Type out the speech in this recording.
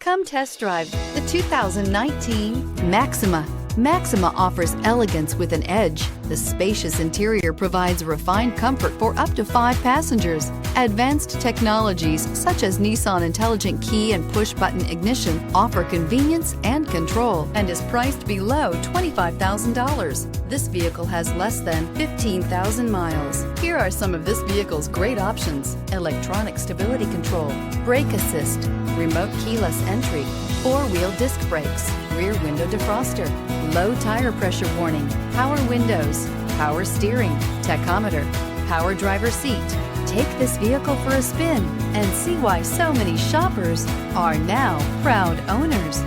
Come test drive the 2019 Maxima. Maxima offers elegance with an edge. The spacious interior provides refined comfort for up to 5 passengers. Advanced technologies such as Nissan Intelligent Key and Push-Button Ignition offer convenience and control and is priced below $25,000. This vehicle has less than 15,000 miles. Here are some of this vehicle's great options: electronic stability control, brake assist, remote keyless entry, 4-wheel disc brakes, rear window defroster, low tire pressure warning, power windows, power steering, tachometer, power driver seat. Take this vehicle for a spin and see why so many shoppers are now proud owners.